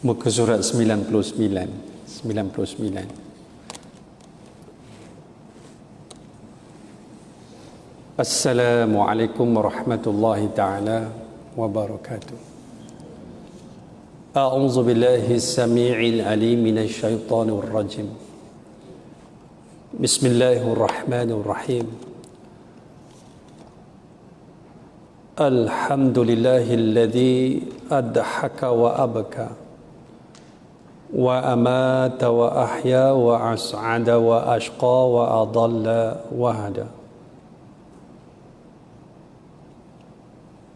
Muka surat 99. Assalamualaikum warahmatullahi ta'ala wabarakatuh. A'udzu billahi as-sami'il 'alim minasy syaithanir rajim. Bismillahirrahmanirrahim. Alhamdulillahilladzi adhaka wa abka wa amata wa ahya wa as'ada wa ashqa wa adalla wa hada.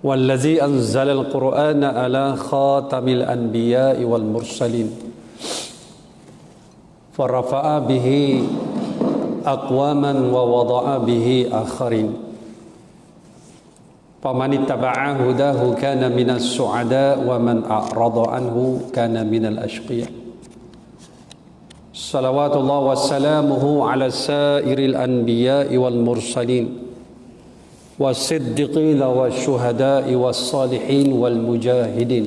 Wallazi anzala al-Qur'ana ala khatamil anbiya'i wal mursalin farafa'a bihi aqwaman wa wada'a bihi akharin. Faman ittaba'a hudahu kana minas su'ada wa man a'rada anhu kana minal ashqiya. Salawatullah wa salamuhu ala sairil anbiya'i wal mursalin والصديقين والشهداء والصالحين والمجاهدين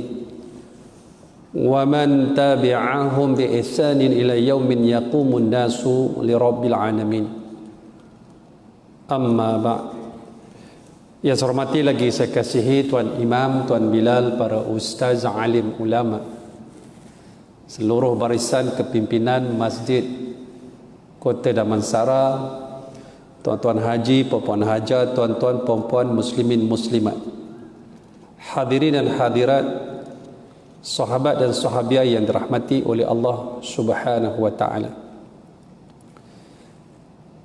ومن تابعهم بإحسان إلى يوم يقوم الناس لرب العالمين. Amma ba'd. Yang saya hormati lagi saya kasihi Tuan Imam, Tuan Bilal, para ustaz, alim, ulama, seluruh barisan kepimpinan Masjid Kota Damansara, tuan-tuan haji, puan-puan hajat, tuan-tuan, puan-puan muslimin muslimat, hadirin dan hadirat, sahabat dan sahabiah yang dirahmati oleh Allah Subhanahu wa taala.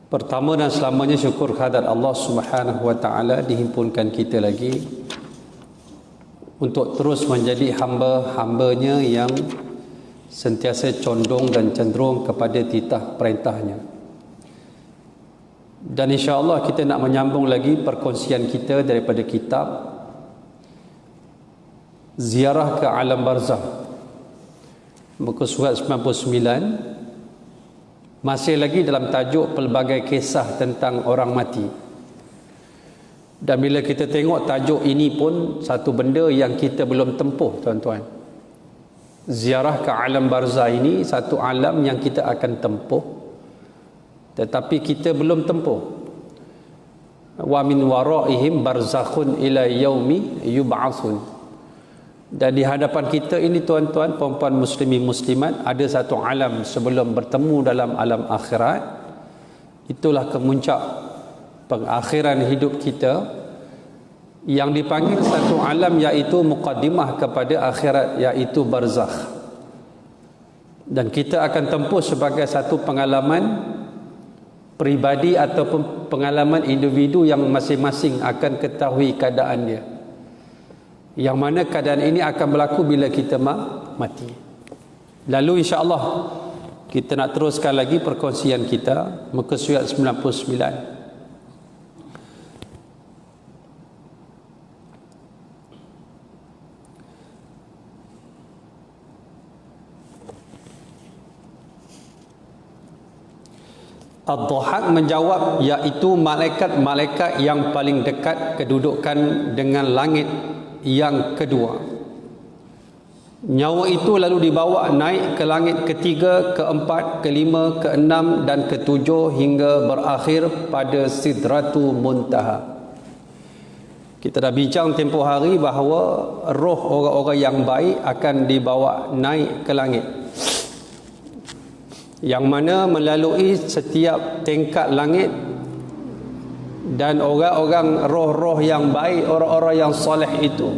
Pertama dan selamanya syukur kehadirat Allah Subhanahu wa taala dihimpunkan kita lagi untuk terus menjadi hamba-hambanya yang sentiasa condong dan cenderung kepada titah perintahnya. Dan insya-Allah kita nak menyambung lagi perkongsian kita daripada kitab Ziarah ke Alam Barzakh, muka surat 99, masih lagi dalam tajuk pelbagai kisah tentang orang mati. Dan bila kita tengok tajuk ini pun satu benda yang kita belum tempuh, tuan-tuan. Ziarah ke Alam Barzakh ini satu alam yang kita akan tempuh, tetapi kita belum tempuh. Wa min waraihim barzakhun ila yaumi yub'atsun. Dan di hadapan kita ini, tuan-tuan, puan-puan muslimin muslimat, ada satu alam sebelum bertemu dalam alam akhirat. Itulah kemuncak pengakhiran hidup kita, yang dipanggil satu alam iaitu muqaddimah kepada akhirat, iaitu barzakh. Dan kita akan tempuh sebagai satu pengalaman peribadi ataupun pengalaman individu yang masing-masing akan ketahui keadaan dia, yang mana keadaan ini akan berlaku bila kita mati. Lalu insya-Allah kita nak teruskan lagi perkongsian kita, muka surat 99. Ad-Dhahak menjawab, iaitu malaikat-malaikat yang paling dekat kedudukan dengan langit yang kedua. Nyawa itu lalu dibawa naik ke langit ketiga, keempat, kelima, keenam dan ketujuh hingga berakhir pada Sidratul Muntaha. Kita dah bincang tempoh hari bahawa roh orang-orang yang baik akan dibawa naik ke langit, yang mana melalui setiap tingkat langit, dan orang-orang roh-roh yang baik, orang-orang yang soleh itu,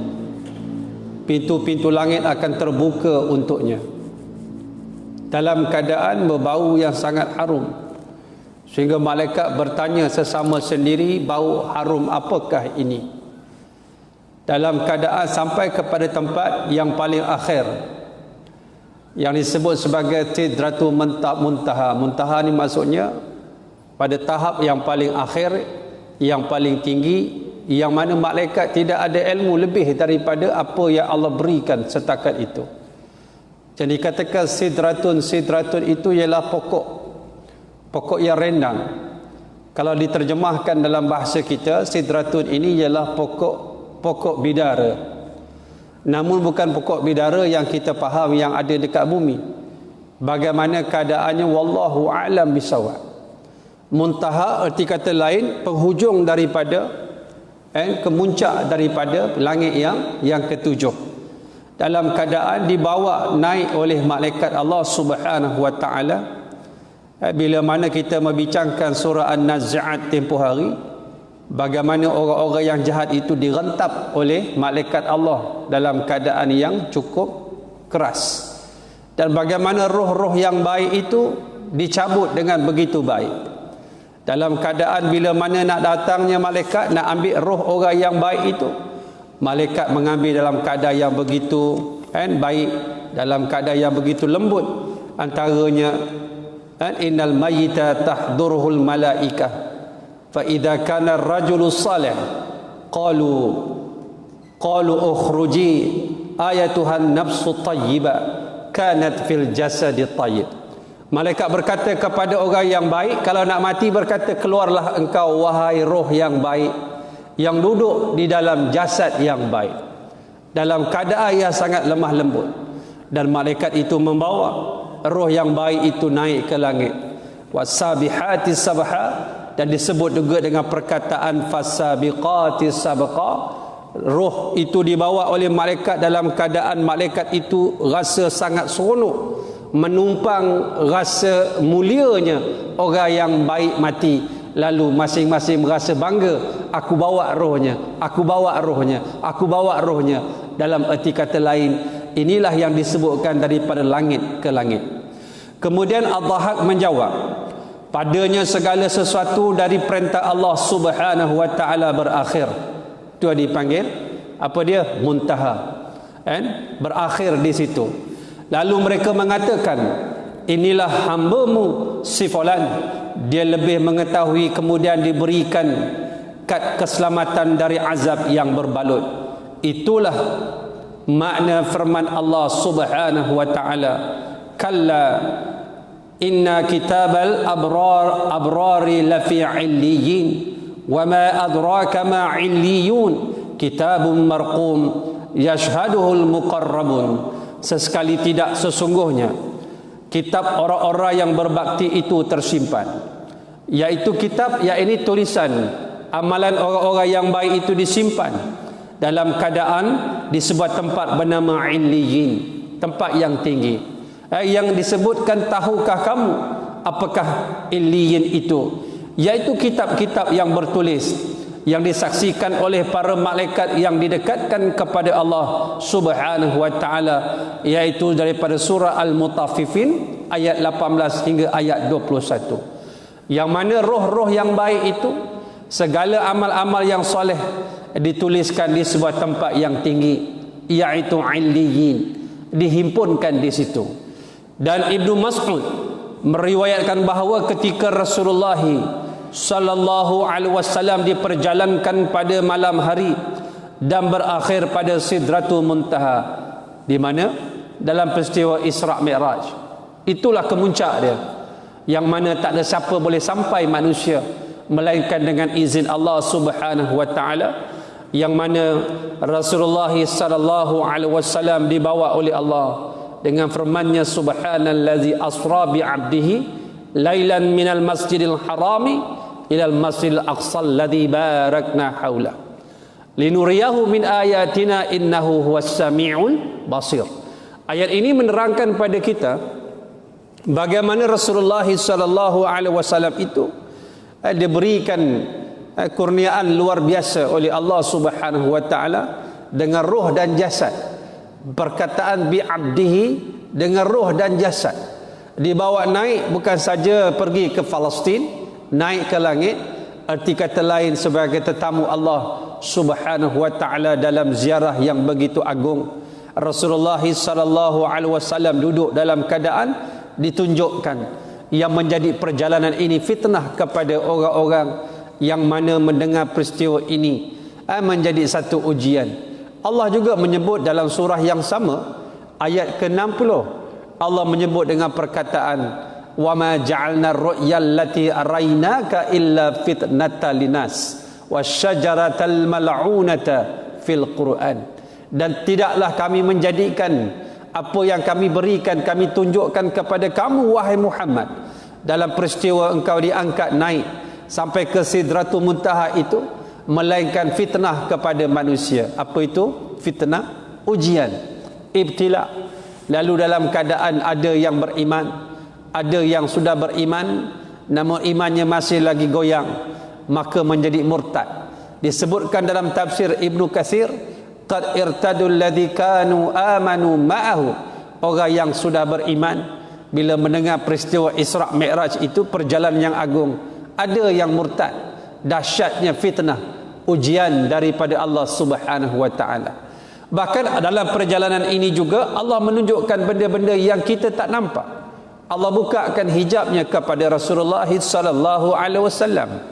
pintu-pintu langit akan terbuka untuknya dalam keadaan berbau yang sangat harum, sehingga malaikat bertanya sesama sendiri, bau harum apakah ini? Dalam keadaan sampai kepada tempat yang paling akhir, yang disebut sebagai Sidratul Muntaha. Muntaha ni maksudnya pada tahap yang paling akhir, yang paling tinggi, yang mana malaikat tidak ada ilmu lebih daripada apa yang Allah berikan setakat itu. Jadi dikatakan sidratun itu ialah pokok yang rendang. Kalau diterjemahkan dalam bahasa kita, sidratun ini ialah pokok bidara. namun bukan pokok bidara yang kita faham yang ada dekat bumi. Bagaimana keadaannya, wallahu a'lam bisawab. Muntaha erti kata lain, penghujung daripada kemuncak daripada langit yang ketujuh, dalam keadaan dibawa naik oleh malaikat Allah Subhanahu wa taala. Bila mana kita membincangkan surah An-Nazi'at tempoh hari, bagaimana orang-orang yang jahat itu direntap oleh malaikat Allah dalam keadaan yang cukup keras, dan bagaimana roh-roh yang baik itu dicabut dengan begitu baik, dalam keadaan bila mana nak datangnya malaikat nak ambil roh orang yang baik itu, malaikat mengambil dalam keadaan yang begitu baik, dalam keadaan yang begitu lembut. Antaranya innal mayyita tahduruhul malaikah fa idza kana ar-rajulu salih qalu ukhruji ayatuhan nafsu tayyibah kanat fil jasadi tayyib. Malaikat berkata kepada orang yang baik, kalau nak mati berkata, keluarlah engkau wahai roh yang baik yang duduk di dalam jasad yang baik, dalam keadaan yang sangat lemah lembut. Dan malaikat itu membawa roh yang baik itu naik ke langit. Wasabihati sabha, dan disebut juga dengan perkataan fasabiqati sabqa. Roh itu dibawa oleh malaikat dalam keadaan malaikat itu rasa sangat seronok, menumpang rasa mulianya orang yang baik mati. Lalu masing-masing merasa bangga, aku bawa rohnya, aku bawa rohnya, aku bawa rohnya. Dalam erti kata lain, inilah yang disebutkan daripada langit ke langit. Kemudian Ad-Dhahak menjawab, padanya segala sesuatu dari perintah Allah Subhanahu wa taala berakhir. Itu dipanggil apa dia? Muntaha. Berakhir di situ. Lalu mereka mengatakan, inilah hamba-Mu si fulan, dia lebih mengetahui, kemudian diberikan kad keselamatan dari azab yang berbalut. Itulah makna firman Allah Subhanahu wa taala, kalla inna kitabal abrari lafi 'illiyin wa ma adraka ma 'illiyun kitabun marqum yashhaduhul muqarrabun. Sesekali tidak, sesungguhnya kitab orang-orang yang berbakti itu tersimpan, yaitu kitab, ini tulisan amalan orang-orang yang baik itu disimpan dalam keadaan di sebuah tempat bernama Illiyin, tempat yang tinggi. Yang disebutkan, tahukah kamu apakah Illiyin itu? Yaitu kitab-kitab yang bertulis, yang disaksikan oleh para malaikat yang didekatkan kepada Allah Subhanahu wa taala, yaitu daripada surah Al-Mutaffifin ayat 18 hingga ayat 21. Yang mana roh-roh yang baik itu, segala amal-amal yang soleh dituliskan di sebuah tempat yang tinggi, yaitu Illiyin, dihimpunkan di situ. Dan Ibnu Mas'ud meriwayatkan bahawa ketika Rasulullah sallallahu alaihi wasallam diperjalankan pada malam hari dan berakhir pada Sidratul Muntaha, di mana dalam peristiwa Isra' Mi'raj, itulah kemuncak dia, yang mana tak ada siapa boleh sampai manusia melainkan dengan izin Allah Subhanahu wa taala, yang mana Rasulullah sallallahu alaihi wasallam dibawa oleh Allah dengan firman-Nya, subhanallazi asra bi 'abdihi lailan minal masjidil harami ilal masjidil aqsal ladzi barakna haula linuriyahu min ayatina innahu huwas samiul basir. Ayat ini menerangkan pada kita bagaimana Rasulullah sallallahu alaihi wasallam itu diberikan kurniaan luar biasa oleh Allah Subhanahu wa taala dengan roh dan jasad. Perkataan bi abdihi, dengan roh dan jasad, dibawa naik, bukan saja pergi ke Palestin, naik ke langit, arti kata lain sebagai tetamu Allah Subhanahu wa taala dalam ziarah yang begitu agung. Rasulullah sallallahu alaihi wasallam duduk dalam keadaan ditunjukkan, yang menjadi perjalanan ini fitnah kepada orang-orang yang mana mendengar peristiwa ini, menjadi satu ujian. Allah juga menyebut dalam surah yang sama, ayat ke-60, Allah menyebut dengan perkataan, wa ma ja'alna ar-ru'ya allati araynaka illa fitnatan linas wasyajaratal mal'unata fil Qur'an. dan tidaklah kami menjadikan apa yang kami berikan, kami tunjukkan kepada kamu wahai Muhammad, dalam peristiwa engkau diangkat naik sampai ke Sidratul Muntaha itu, melainkan fitnah kepada manusia. Apa itu? Fitnah, ujian, ibtila. Lalu dalam keadaan ada yang beriman, ada yang sudah beriman namun imannya masih lagi goyang, maka menjadi murtad. Disebutkan dalam tafsir Ibnu Katsir, qad irtadul ladzi kanu amanu ma'ahu, orang yang sudah beriman bila mendengar peristiwa Isra Mi'raj itu, perjalanan yang agung, ada yang murtad. Dahsyatnya fitnah, ujian daripada Allah Subhanahu wa taala. Bahkan dalam perjalanan ini juga Allah menunjukkan benda-benda yang kita tak nampak. Allah bukakan hijabnya kepada Rasulullah sallallahu alaihi wasallam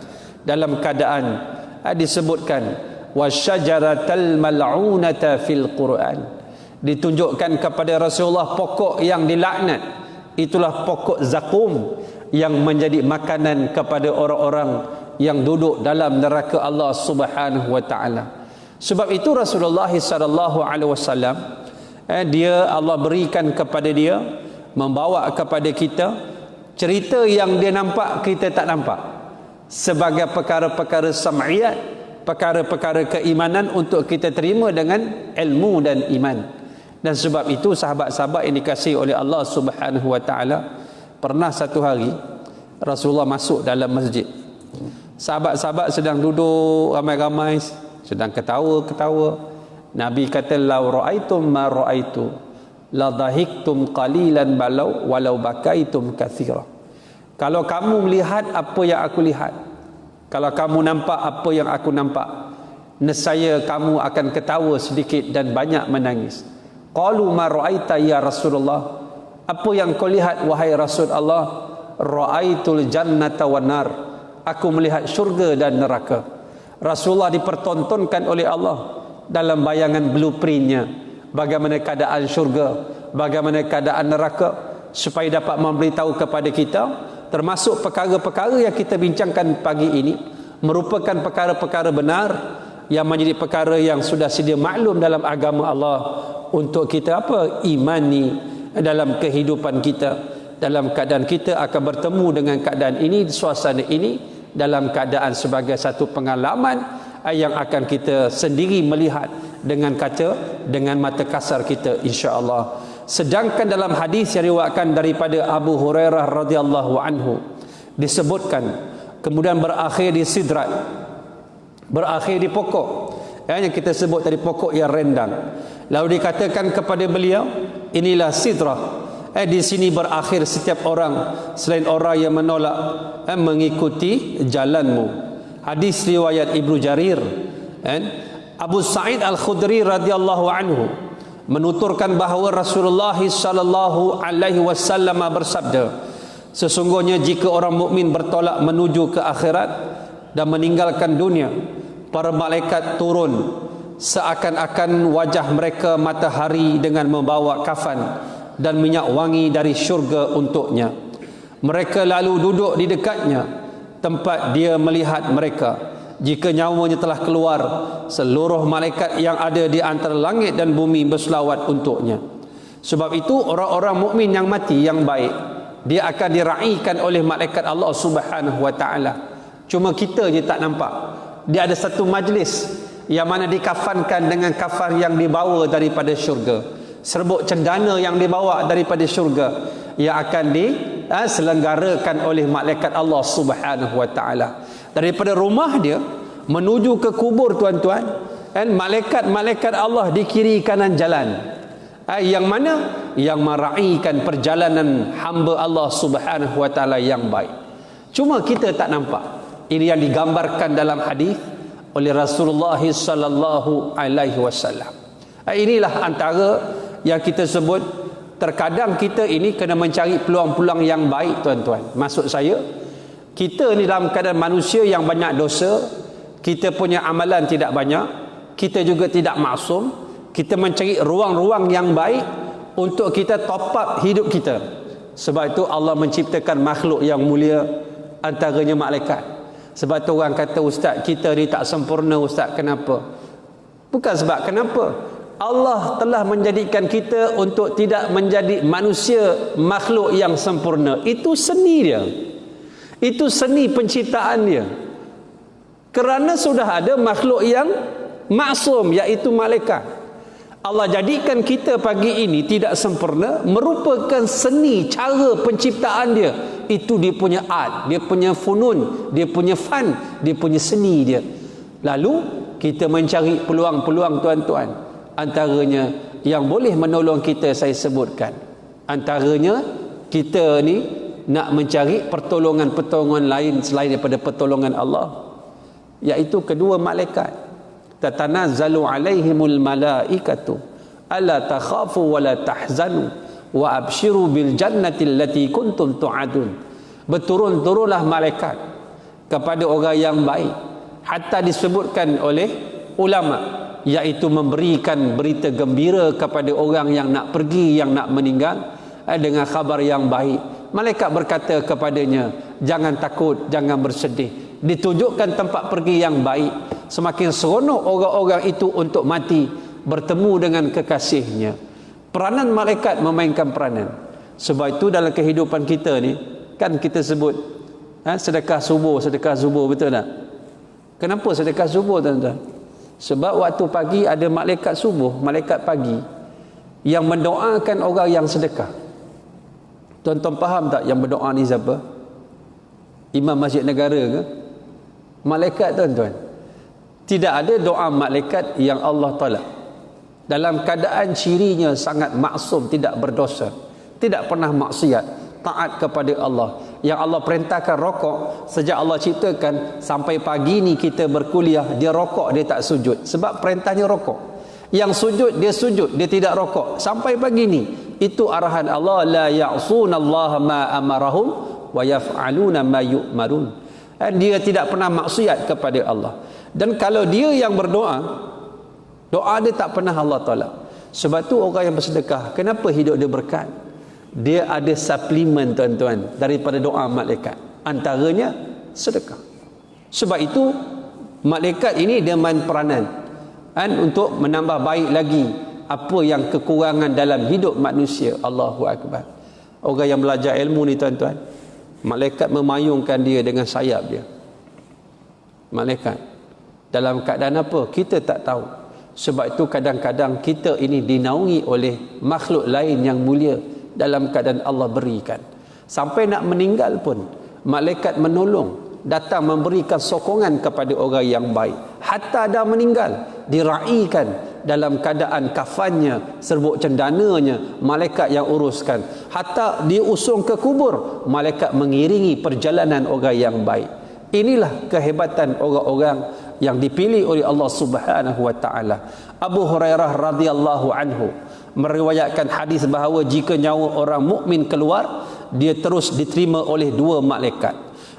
dalam keadaan disebutkan wasyajaratal mal'unata fil Quran, ditunjukkan kepada Rasulullah pokok yang dilaknat, itulah pokok zakum yang menjadi makanan kepada orang-orang yang duduk dalam neraka Allah Subhanahu wa taala. Sebab itu Rasulullah sallallahu alaihi wasallam dia Allah berikan kepada dia, membawa kepada kita cerita yang dia nampak kita tak nampak, sebagai perkara-perkara sam'iyat, perkara-perkara keimanan untuk kita terima dengan ilmu dan iman. Dan sebab itu sahabat-sahabat yang dikasihi oleh Allah Subhanahu wa taala, pernah satu hari Rasulullah masuk dalam masjid. Sahabat-sahabat sedang duduk ramai-ramai, sedang ketawa-ketawa. Nabi kata, "Lau ra'aitum ma ra'aitu la dhahiktum qalilan walau bakaitum katsira." Kalau kamu melihat apa yang aku lihat, kalau kamu nampak apa yang aku nampak, nescaya kamu akan ketawa sedikit dan banyak menangis. Qalu ma ra'aita ya Rasulullah, apa yang kau lihat wahai Rasul Allah? Ra'aitul jannata wan nar, aku melihat syurga dan neraka. Rasulullah dipertontonkan oleh Allah dalam bayangan blueprintnya, bagaimana keadaan syurga, bagaimana keadaan neraka, supaya dapat memberitahu kepada kita, termasuk perkara-perkara yang kita bincangkan pagi ini merupakan perkara-perkara benar yang menjadi perkara yang sudah sedia maklum dalam agama Allah untuk kita imani dalam kehidupan kita. Dalam keadaan kita akan bertemu dengan keadaan ini, suasana ini, dalam keadaan sebagai satu pengalaman yang akan kita sendiri melihat dengan mata kasar kita, insya-Allah. Sedangkan dalam hadis yang diriwayatkan daripada Abu Hurairah radhiyallahu anhu disebutkan, kemudian berakhir di sidrat, berakhir di pokok yang kita sebut tadi, pokok yang rendang. Lalu dikatakan kepada beliau, inilah sidrah, di sini berakhir setiap orang selain orang yang menolak mengikuti jalanmu. Hadis riwayat Ibnu Jarir. Abu Sa'id Al-Khudri radhiyallahu anhu menuturkan bahawa Rasulullah sallallahu alaihi wasallam bersabda, sesungguhnya jika orang mukmin bertolak menuju ke akhirat dan meninggalkan dunia, para malaikat turun seakan-akan wajah mereka matahari dengan membawa kafan dan minyak wangi dari syurga untuknya. Mereka lalu duduk di dekatnya, tempat dia melihat mereka. Jika nyawanya telah keluar, seluruh malaikat yang ada di antara langit dan bumi berselawat untuknya. Sebab itu orang-orang mukmin yang mati, yang baik, dia akan diraikan oleh malaikat Allah Subhanahu wa taala. Cuma kita je tak nampak. Dia ada satu majlis yang mana dikafankan dengan kafan yang dibawa daripada syurga, serbuk cendana yang dibawa daripada syurga, yang akan diselenggarakan oleh malaikat Allah Subhanahu wa taala. Daripada rumah dia menuju ke kubur, tuan-tuan, dan malaikat-malaikat Allah di kiri kanan jalan, yang mana yang meraikan perjalanan hamba Allah Subhanahu wa taala yang baik. Cuma kita tak nampak. Ini yang digambarkan dalam hadis oleh Rasulullah sallallahu alaihi wasallam. Inilah antara yang kita sebut, terkadang kita ini kena mencari peluang-peluang yang baik, tuan-tuan. Maksud saya, kita ni dalam keadaan manusia yang banyak dosa, kita punya amalan tidak banyak, kita juga tidak maksum. Kita mencari ruang-ruang yang baik untuk kita top up hidup kita. Sebab itu Allah menciptakan makhluk yang mulia, antaranya malaikat. Sebab tu orang kata, ustaz kita ni tak sempurna, ustaz. Kenapa? Bukan sebab kenapa, Allah telah menjadikan kita untuk tidak menjadi manusia makhluk yang sempurna. Itu seni dia. Itu seni penciptaan dia. Kerana sudah ada makhluk yang maksum, iaitu malaikat. Allah jadikan kita pagi ini tidak sempurna, merupakan seni cara penciptaan dia. Itu dia punya art, dia punya funun, dia punya fan, dia punya seni dia. Lalu kita mencari peluang-peluang tuan-tuan. Antaranya yang boleh menolong kita saya sebutkan. Antaranya kita ni nak mencari pertolongan-pertolongan lain selain daripada pertolongan Allah, iaitu kedua malaikat. Tatanazzalu alaihimul malaikatu alla takhafu wa la tahzanu wa abshiru bil jannati allati kuntum tu'adun. Berturun-turunlah malaikat kepada orang yang baik, hatta disebutkan oleh ulama, iaitu memberikan berita gembira kepada orang yang nak pergi, yang nak meninggal, dengan khabar yang baik. Malaikat berkata kepadanya, jangan takut, jangan bersedih. Ditunjukkan tempat pergi yang baik. Semakin seronok orang-orang itu untuk mati, bertemu dengan kekasihnya. Peranan malaikat memainkan peranan. Sebab itu dalam kehidupan kita ni, kan kita sebut sedekah subuh, betul tak? Kenapa sedekah subuh, tuan-tuan? Sebab waktu pagi ada malaikat subuh, malaikat pagi yang mendoakan orang yang sedekah. Tuan-tuan faham tak yang berdoa ni siapa? Imam Masjid Negara ke? Malaikat, tuan-tuan. Tidak ada doa malaikat yang Allah tolak. Dalam keadaan cirinya sangat maksum, tidak berdosa, tidak pernah maksiat, taat kepada Allah. Yang Allah perintahkan rokok, sejak Allah ciptakan sampai pagi ni kita berkuliah, dia rokok, dia tak sujud. Sebab perintahnya rokok. Yang sujud, dia tidak rokok. Sampai pagi ni, itu arahan Allah. La ya'sunallaha ma amarahum wa yaf'aluna ma yu'marun. Dia tidak pernah maksiat kepada Allah. Dan kalau dia yang berdoa, doa dia tak pernah Allah tolak. Sebab tu orang yang bersedekah, kenapa hidup dia berkat? Dia ada suplemen, tuan-tuan, daripada doa malaikat. Antaranya sedekah. Sebab itu malaikat ini dia main peranan untuk menambah baik lagi apa yang kekurangan dalam hidup manusia. Allahu Akbar. Orang yang belajar ilmu ni, tuan-tuan, malaikat memayungkan dia dengan sayap dia. Malaikat dalam keadaan apa? Kita tak tahu. Sebab itu kadang-kadang kita ini dinaungi oleh makhluk lain yang mulia dalam keadaan Allah berikan. Sampai nak meninggal pun malaikat menolong, datang memberikan sokongan kepada orang yang baik. Hatta dah meninggal, diraikan dalam keadaan kafannya, serbuk cendananya, malaikat yang uruskan. Hatta diusung ke kubur, malaikat mengiringi perjalanan orang yang baik. Inilah kehebatan orang-orang yang dipilih oleh Allah Subhanahu wa taala. Abu Hurairah radhiyallahu anhu meriwayatkan hadis bahawa jika nyawa orang mukmin keluar, dia terus diterima oleh dua malaikat,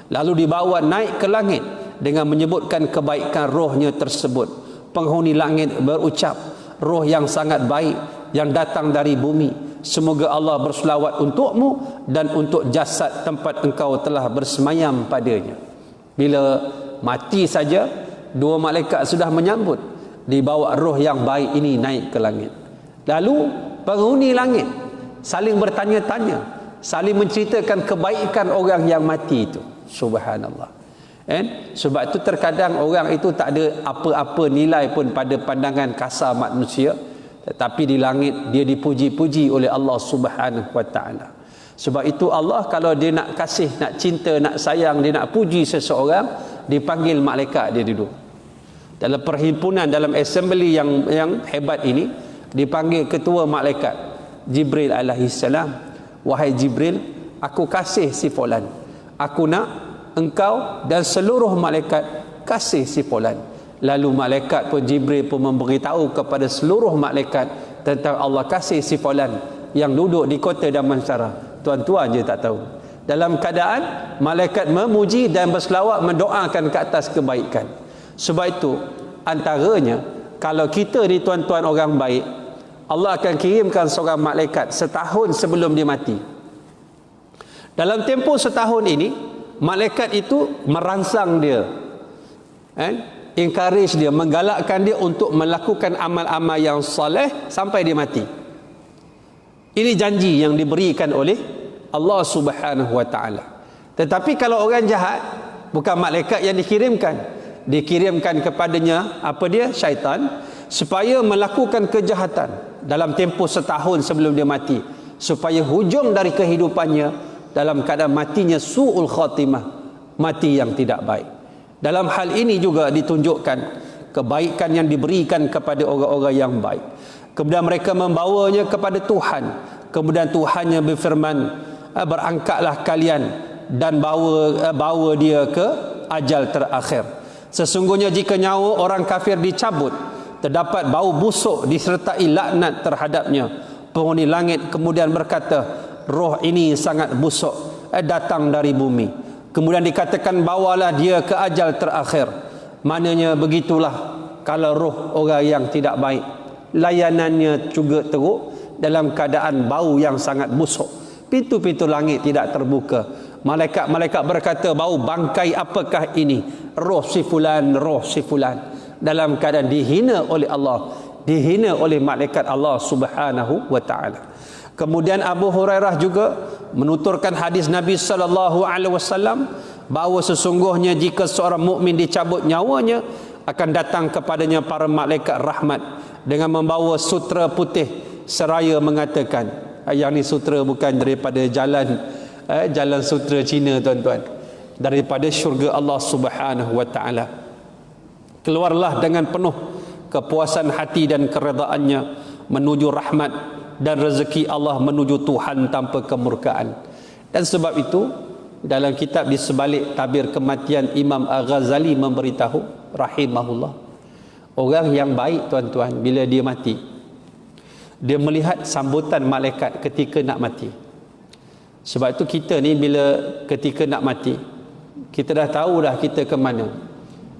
lalu dibawa naik ke langit dengan menyebutkan kebaikan rohnya tersebut. Penghuni langit berucap, roh yang sangat baik yang datang dari bumi, semoga Allah berselawat untukmu dan untuk jasad tempat engkau telah bersemayam padanya. Bila mati saja, dua malaikat sudah menyambut, dibawa roh yang baik ini naik ke langit. Lalu penghuni langit saling bertanya-tanya, saling menceritakan kebaikan orang yang mati itu. Subhanallah. Sebab itu terkadang orang itu tak ada apa-apa nilai pun pada pandangan kasar manusia, tetapi di langit dia dipuji-puji oleh Allah Subhanahu wa taala. Sebab itu Allah kalau dia nak kasih, nak cinta, nak sayang, dia nak puji seseorang, dipanggil malaikat dia duduk. Dalam perhimpunan, dalam assembly yang hebat ini, dipanggil ketua malaikat Jibril alaihissalam. Wahai Jibril, aku kasih si fulan, aku nak engkau dan seluruh malaikat kasih si fulan. Lalu malaikat pun, Jibril pun memberitahu kepada seluruh malaikat tentang Allah kasih si fulan yang duduk di kota Damansara. Tuan-tuan je tak tahu. Dalam keadaan malaikat memuji dan berselawat, mendoakan ke atas kebaikan. Sebab itu antaranya, kalau kita ni tuan-tuan orang baik, Allah akan kirimkan seorang malaikat setahun sebelum dia mati. Dalam tempoh setahun ini, malaikat itu merangsang dia, encourage dia, menggalakkan dia untuk melakukan amal-amal yang soleh sampai dia mati. Ini janji yang diberikan oleh Allah Subhanahu wa taala. Tetapi kalau orang jahat, bukan malaikat yang dikirimkan kepadanya apa dia? Syaitan, supaya melakukan kejahatan dalam tempoh setahun sebelum dia mati, supaya hujung dari kehidupannya dalam keadaan matinya su'ul khatimah, mati yang tidak baik. Dalam hal ini juga ditunjukkan kebaikan yang diberikan kepada orang-orang yang baik. Kemudian mereka membawanya kepada Tuhan. Kemudian Tuhannya berfirman, berangkatlah kalian dan bawa dia ke ajal terakhir. Sesungguhnya jika nyawa orang kafir dicabut, terdapat bau busuk disertai laknat terhadapnya. Penghuni langit kemudian berkata, roh ini sangat busuk, datang dari bumi. Kemudian dikatakan, bawalah dia ke ajal terakhir. Maknanya begitulah kalau roh orang yang tidak baik, layanannya juga teruk dalam keadaan bau yang sangat busuk. Pintu-pintu langit tidak terbuka. Malaikat-malaikat berkata, bau bangkai apakah ini? Roh si fulan, roh si fulan. Dalam keadaan dihina oleh Allah, dihina oleh malaikat Allah Subhanahu wa taala. Kemudian Abu Hurairah juga menuturkan hadis Nabi sallallahu alaihi wasallam bahawa sesungguhnya jika seorang mukmin dicabut nyawanya, akan datang kepadanya para malaikat rahmat dengan membawa sutra putih seraya mengatakan, yang ni sutra bukan daripada jalan sutra Cina tuan-tuan, daripada syurga Allah Subhanahu wa taala. Keluarlah dengan penuh kepuasan hati dan keredaannya menuju rahmat dan rezeki Allah, menuju Tuhan tanpa kemurkaan. Dan sebab itu dalam kitab di sebalik tabir kematian, Imam Al-Ghazali memberitahu rahimahullah, orang yang baik tuan-tuan, bila dia mati, dia melihat sambutan malaikat ketika nak mati. Sebab itu kita ni bila ketika nak mati, kita dah tahu dah kita ke mana.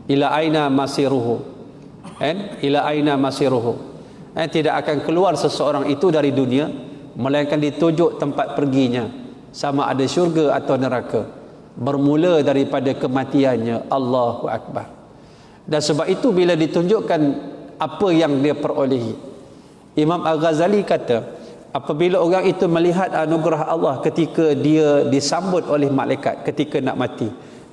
Ila aina masiruhu, ila aina masiruhu. Tidak akan keluar seseorang itu dari dunia melainkan ditunjuk tempat perginya, sama ada syurga atau neraka, bermula daripada kematiannya. Allahu Akbar. Dan sebab itu bila ditunjukkan apa yang dia perolehi, Imam Al-Ghazali kata, apabila orang itu melihat anugerah Allah ketika dia disambut oleh malaikat ketika nak mati,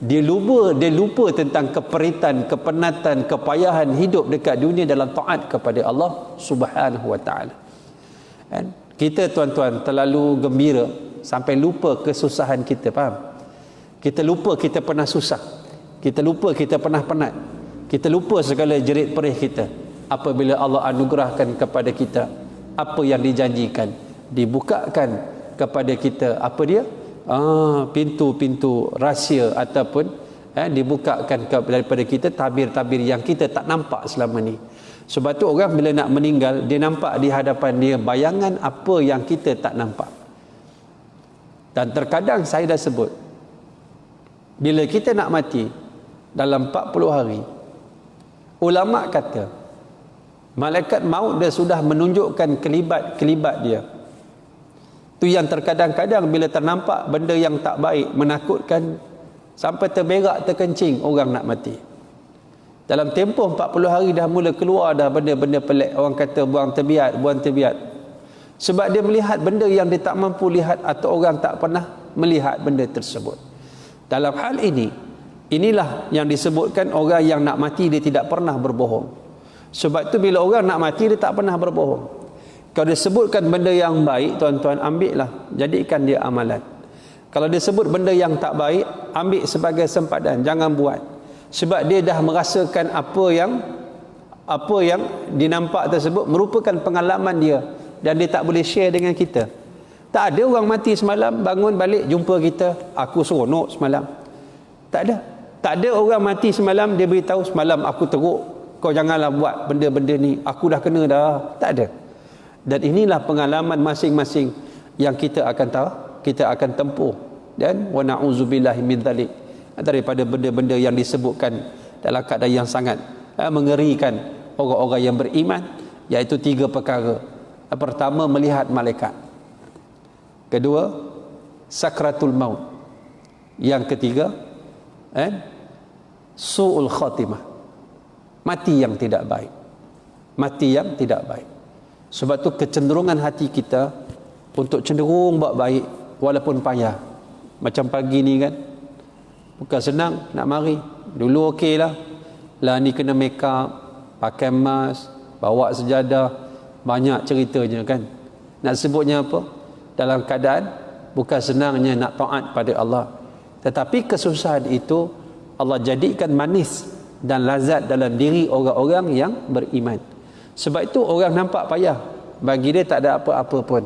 dia lupa tentang keperitan, kepenatan, kepayahan hidup dekat dunia dalam taat kepada Allah Subhanahu wa taala. Kita tuan-tuan terlalu gembira sampai lupa kesusahan kita, faham? Kita lupa kita pernah susah. Kita lupa kita pernah penat. Kita lupa segala jerit perih kita. Apabila Allah anugerahkan kepada kita apa yang dijanjikan, dibukakan kepada kita apa dia? Pintu-pintu rahsia ataupun dibukakan daripada kita tabir-tabir yang kita tak nampak selama ni. Sebab tu orang bila nak meninggal, dia nampak di hadapan dia bayangan apa yang kita tak nampak. Dan terkadang saya dah sebut, bila kita nak mati dalam 40 hari, ulama kata malaikat maut dia sudah menunjukkan kelibat-kelibat dia. Tu yang terkadang-kadang bila ternampak benda yang tak baik, menakutkan, sampai terberak, terkencing orang nak mati. Dalam tempoh 40 hari dah mula keluar dah benda-benda pelik. Orang kata buang terbiat. Sebab dia melihat benda yang dia tak mampu lihat atau orang tak pernah melihat benda tersebut. Dalam hal ini, inilah yang disebutkan orang yang nak mati dia tidak pernah berbohong. Sebab tu bila orang nak mati dia tak pernah berbohong. Kalau disebutkan benda yang baik, tuan-tuan, ambillah, jadikan dia amalan. Kalau disebut benda yang tak baik, ambil sebagai sempadan, jangan buat. Sebab dia dah merasakan apa yang dinampak tersebut merupakan pengalaman dia, dan dia tak boleh share dengan kita. Tak ada orang mati semalam bangun balik jumpa kita, aku seronok semalam. Tak ada. Tak ada orang mati semalam dia beritahu, semalam aku teruk, kau janganlah buat benda-benda ni, aku dah kena dah. Tak ada. Dan inilah pengalaman masing-masing yang kita akan tahu, kita akan tempuh. Dan wa na'udzubillahi min dzalik, daripada benda-benda yang disebutkan dalam keadaan yang sangat mengerikan orang-orang yang beriman, iaitu 3 perkara. Pertama, melihat malaikat. Kedua, sakratul maut. Yang ketiga, su'ul khatimah. Mati yang tidak baik. Mati yang tidak baik. Sebab tu kecenderungan hati kita untuk cenderung buat baik walaupun payah. Macam pagi ni kan, bukan senang nak mari. Dulu okey lah ni kena make up, pakai mask, bawa sejadah, banyak ceritanya kan. Nak sebutnya apa? Dalam keadaan bukan senangnya nak taat pada Allah. Tetapi kesusahan itu Allah jadikan manis dan lazat dalam diri orang-orang yang beriman. Sebab itu orang nampak payah, bagi dia tak ada apa-apa pun.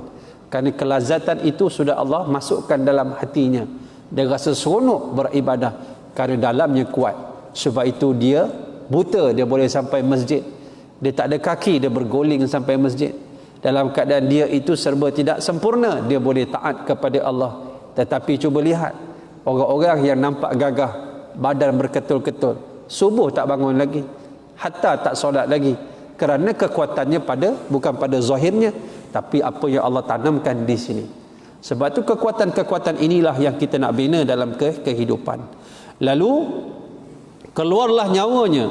Kerana kelazatan itu sudah Allah masukkan dalam hatinya. Dia rasa seronok beribadah kerana dalamnya kuat. Sebab itu dia buta, dia boleh sampai masjid. Dia tak ada kaki, dia bergoling sampai masjid. Dalam keadaan dia itu serba tidak sempurna, dia boleh taat kepada Allah. Tetapi cuba lihat orang-orang yang nampak gagah, badan berketul-ketul, subuh tak bangun lagi, hatta tak solat lagi, kerana kekuatannya bukan pada zahirnya, tapi apa yang Allah tanamkan di sini. Sebab tu kekuatan-kekuatan inilah yang kita nak bina dalam kehidupan. Lalu keluarlah nyawanya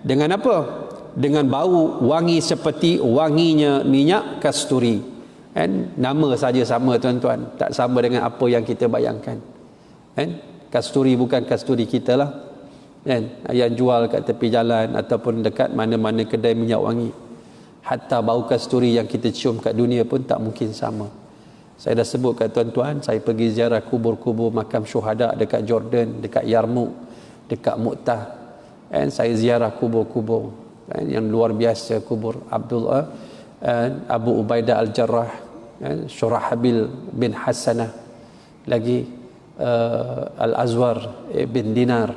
dengan apa? Dengan bau wangi seperti wanginya minyak kasturi. Nama saja sama tuan-tuan, tak sama dengan apa yang kita bayangkan. Kasturi bukan kasturi kita lah, yang jual kat tepi jalan ataupun dekat mana-mana kedai minyak wangi. Hatta bau kasturi yang kita cium kat dunia pun tak mungkin sama. Saya dah sebut kat tuan-tuan, saya pergi ziarah kubur-kubur makam syuhada dekat Jordan, dekat Yarmouk, dekat Mu'tah. Saya ziarah kubur-kubur yang luar biasa, kubur Abu Ubaidah Al-Jarrah, Syurahabil bin Hassanah, lagi Al-Azwar bin Dinar.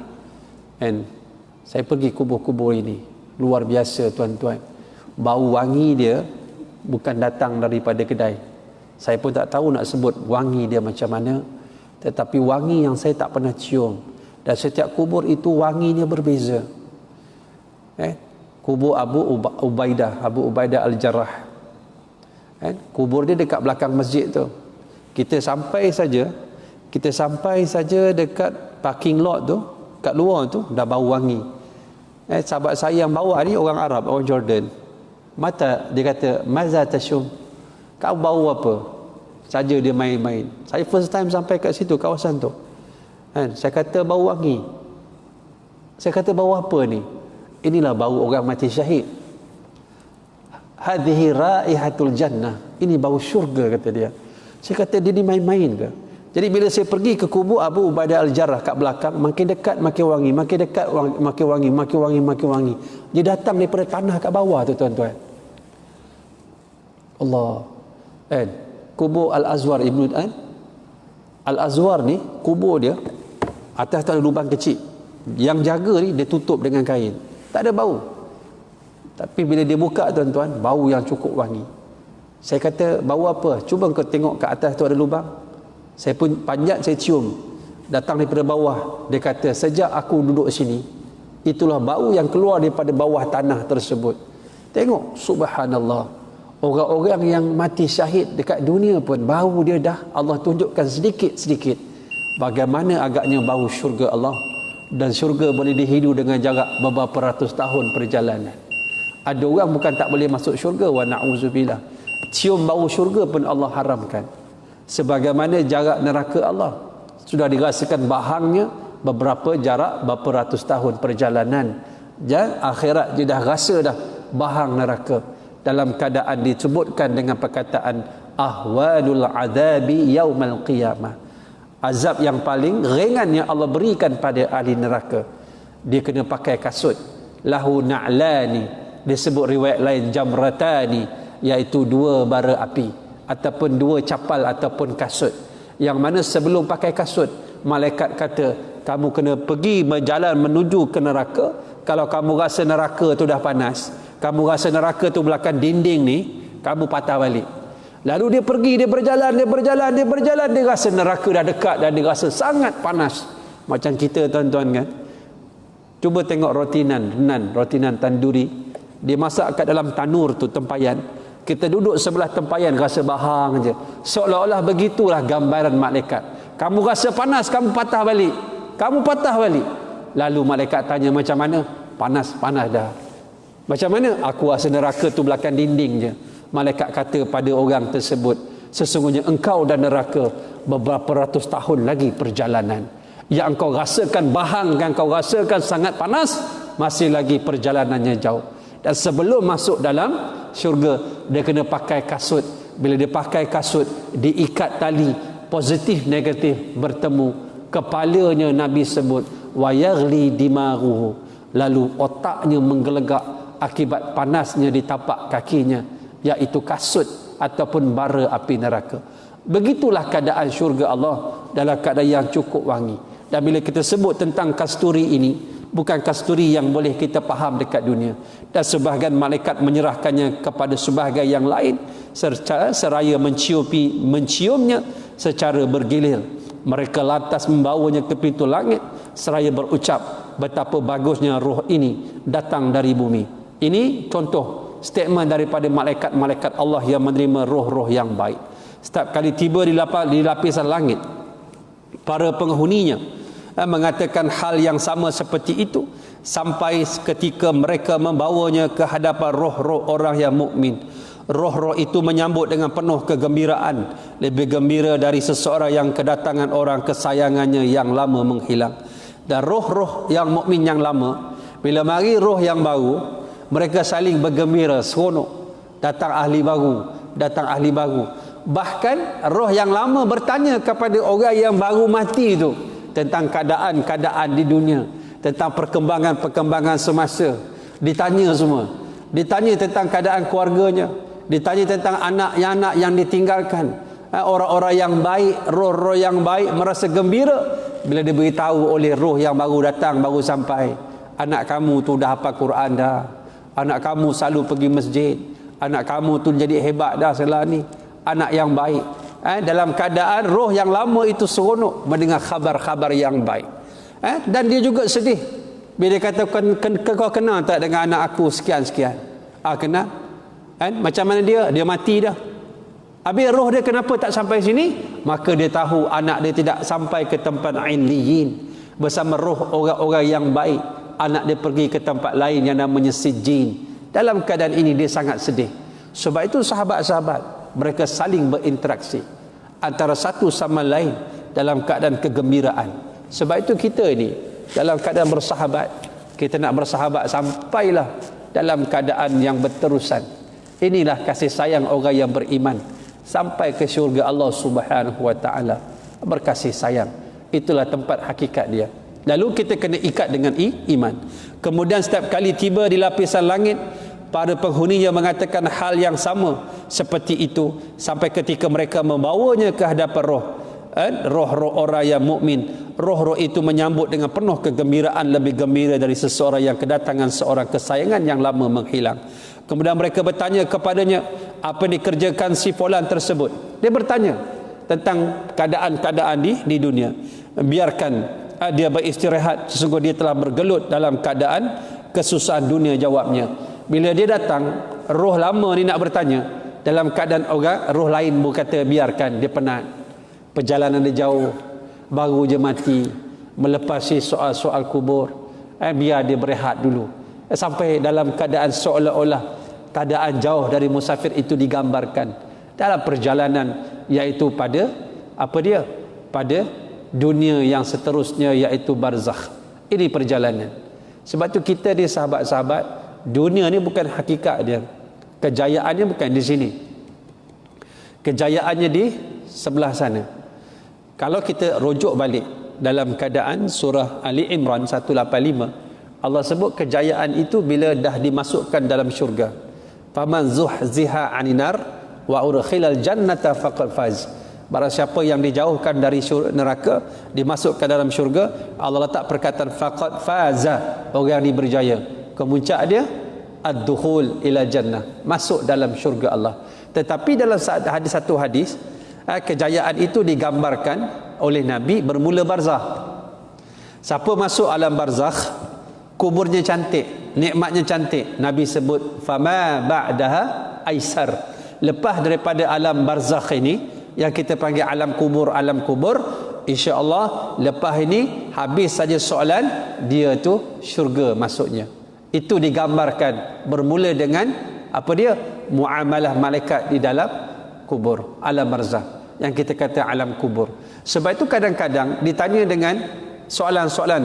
Saya pergi kubur-kubur ini, luar biasa tuan-tuan. Bau wangi dia bukan datang daripada kedai. Saya pun tak tahu nak sebut wangi dia macam mana, tetapi wangi yang saya tak pernah cium. Dan setiap kubur itu wanginya berbeza. Kubur Abu Ubaidah Al-Jarrah, kubur dia dekat belakang masjid tu. Kita sampai saja dekat parking lot tu, kat luar tu dah bau wangi. Sahabat saya yang bawa ni orang Arab, orang Jordan. Dia kata, "Maza tashum?" Kau bau apa? Saja dia main-main. Saya first time sampai kat situ, kawasan tu. Saya kata bau wangi. Saya kata bau apa ni? Inilah bau orang mati syahid. Hadhihi raihatul jannah. Ini bau syurga, kata dia. Saya kata dia ni main-main ke? Jadi bila saya pergi ke kubur Abu Ubaidah Al-Jarrah kat belakang, makin dekat makin wangi, makin dekat makin wangi, makin wangi, makin wangi. Dia datang daripada tanah kat bawah tu tuan-tuan. Allah. Kubur Al-Azwar Ibnu Al-Azwar ni, kubur dia atas tu ada lubang kecil. Yang jaga ni dia tutup dengan kain. Tak ada bau. Tapi bila dia buka tuan-tuan, bau yang cukup wangi. Saya kata, bau apa? Cuba kau tengok kat atas tu ada lubang. Saya pun panjat, saya cium. Datang daripada bawah. Dia kata, sejak aku duduk sini, itulah bau yang keluar daripada bawah tanah tersebut. Tengok, subhanallah. Orang-orang yang mati syahid dekat dunia pun bau dia dah Allah tunjukkan sedikit-sedikit bagaimana agaknya bau syurga Allah. Dan syurga boleh dihidu dengan jarak beberapa ratus tahun perjalanan. Ada orang bukan tak boleh masuk syurga, wa na'udzubillah. Cium bau syurga pun Allah haramkan. Sebagaimana jarak neraka Allah sudah dirasakan bahangnya jarak beberapa ratus tahun perjalanan. Dan akhirat dia dah rasa dah bahang neraka. Dalam keadaan disebutkan dengan perkataan ahwalul azabi yaumal qiyamah. Azab yang paling ringan yang Allah berikan pada ahli neraka. Dia kena pakai kasut. Lahu na'lani. Disebut riwayat lain jamratani, iaitu 2 bara api ataupun 2 capal ataupun kasut. Yang mana sebelum pakai kasut, malaikat kata, kamu kena pergi berjalan menuju ke neraka. Kalau kamu rasa neraka tu dah panas, kamu rasa neraka tu belakang dinding ni, kamu patah balik. Lalu dia pergi, dia berjalan, dia rasa neraka dah dekat dan dia rasa sangat panas. Macam kita tuan-tuan kan. Cuba tengok rotinan tanduri. Dia masak kat dalam tanur tu, tempayan. Kita duduk sebelah tempayan rasa bahang je. Seolah-olah begitulah gambaran malaikat. Kamu rasa panas, kamu patah balik. Lalu malaikat tanya, macam mana? panas dah. Macam mana? Aku rasa neraka tu belakang dinding je. Malaikat kata pada orang tersebut, sesungguhnya engkau dan neraka beberapa ratus tahun lagi perjalanan. Yang engkau rasakan bahang, yang engkau rasakan sangat panas, masih lagi perjalanannya jauh. Dan sebelum masuk dalam syurga, dia kena pakai kasut. Bila dia pakai kasut, diikat tali, positif negatif bertemu. Kepalanya Nabi sebut wa yaghli dimaruhu, lalu otaknya menggelegak akibat panasnya di tapak kakinya, iaitu kasut ataupun bara api neraka. Begitulah keadaan syurga Allah dalam keadaan yang cukup wangi. Dan bila kita sebut tentang kasturi ini, bukan kasturi yang boleh kita faham dekat dunia. Dan sebahagian malaikat menyerahkannya kepada sebahagian yang lain seraya menciumnya secara bergilir. Mereka lantas membawanya ke pintu langit seraya berucap, betapa bagusnya roh ini datang dari bumi. Ini contoh statement daripada malaikat-malaikat Allah yang menerima roh-roh yang baik. Setiap kali tiba di lapisan langit, para penghuninya mengatakan hal yang sama seperti itu, sampai ketika mereka membawanya ke hadapan roh-roh orang yang mukmin. Roh-roh itu menyambut dengan penuh kegembiraan, lebih gembira dari seseorang yang kedatangan orang kesayangannya yang lama menghilang. Dan roh-roh yang mukmin yang lama, bila mari roh yang baru, mereka saling bergembira, seronok. Datang ahli baru. Bahkan roh yang lama bertanya kepada orang yang baru mati itu tentang keadaan-keadaan di dunia, tentang perkembangan-perkembangan semasa. Ditanya semua. Ditanya tentang keadaan keluarganya, ditanya tentang anak yang ditinggalkan. Orang-orang yang baik, roh-roh yang baik merasa gembira bila diberitahu oleh roh yang baru datang, baru sampai, anak kamu tu dah hafal Quran dah, anak kamu selalu pergi masjid, anak kamu tu jadi hebat dah setelah ni. Anak yang baik. Dalam keadaan roh yang lama itu seronok mendengar khabar-khabar yang baik. Dan dia juga sedih bila dia kata, kau kenal tak dengan anak aku sekian-sekian? Kenal. Macam mana dia? Dia mati dah. Habis roh dia kenapa tak sampai sini? Maka dia tahu anak dia tidak sampai ke tempat Illiyin bersama roh orang-orang yang baik. Anak dia pergi ke tempat lain yang namanya Sijjin. Dalam keadaan ini dia sangat sedih. Sebab itu sahabat-sahabat, mereka saling berinteraksi antara satu sama lain dalam keadaan kegembiraan. Sebab itu kita ini dalam keadaan bersahabat, kita nak bersahabat sampailah dalam keadaan yang berterusan. Inilah kasih sayang orang yang beriman sampai ke syurga Allah Subhanahu wa taala. Berkasih sayang, itulah tempat hakikat dia. Lalu kita kena ikat dengan iman. Kemudian setiap kali tiba di lapisan langit, para penghuninya mengatakan hal yang sama seperti itu, sampai ketika mereka membawanya ke hadapan roh-roh orang yang mukmin. Roh-roh itu menyambut dengan penuh kegembiraan, lebih gembira dari seseorang yang kedatangan seorang kesayangan yang lama menghilang. Kemudian mereka bertanya kepadanya, apa yang dikerjakan si fulan tersebut? Dia bertanya tentang keadaan-keadaan di dunia. Biarkan dia beristirahat, sesungguhnya dia telah bergelut dalam keadaan kesusahan dunia, jawabnya. Bila dia datang, roh lama ni nak bertanya, dalam keadaan orang, roh lain berkata biarkan, dia penat, perjalanan dia jauh, baru je mati, melepasi soal-soal kubur, biar dia berehat dulu. Sampai dalam keadaan seolah-olah keadaan jauh dari musafir itu digambarkan dalam perjalanan, iaitu pada pada dunia yang seterusnya, iaitu barzakh. Ini perjalanan. Sebab tu kita ni sahabat-sahabat, dunia ni bukan hakikat dia. Kejayaannya bukan di sini. Kejayaannya di sebelah sana. Kalau kita rujuk balik dalam keadaan surah Ali Imran 185, Allah sebut kejayaan itu bila dah dimasukkan dalam syurga. Faman zuhziha 'anil nar wa udkhilal jannata faqad faz. Barang siapa yang dijauhkan dari neraka, dimasukkan dalam syurga, Allah letak perkataan faqad faza, orang yang berjaya. Kemuncak dia ad-dukhul ila jannah, masuk dalam syurga Allah. Tetapi dalam satu hadis, kejayaan itu digambarkan oleh Nabi bermula barzakh. Siapa masuk alam barzakh, kuburnya cantik, nikmatnya cantik. Nabi sebut fama ba'daha aisar. Lepas daripada alam barzakh ini, yang kita panggil alam kubur, insya-Allah lepas ini habis saja soalan, dia tu syurga masuknya. Itu digambarkan bermula dengan apa dia? Muamalah malaikat di dalam kubur, alam barzakh, yang kita kata alam kubur. Sebab itu kadang-kadang ditanya dengan soalan-soalan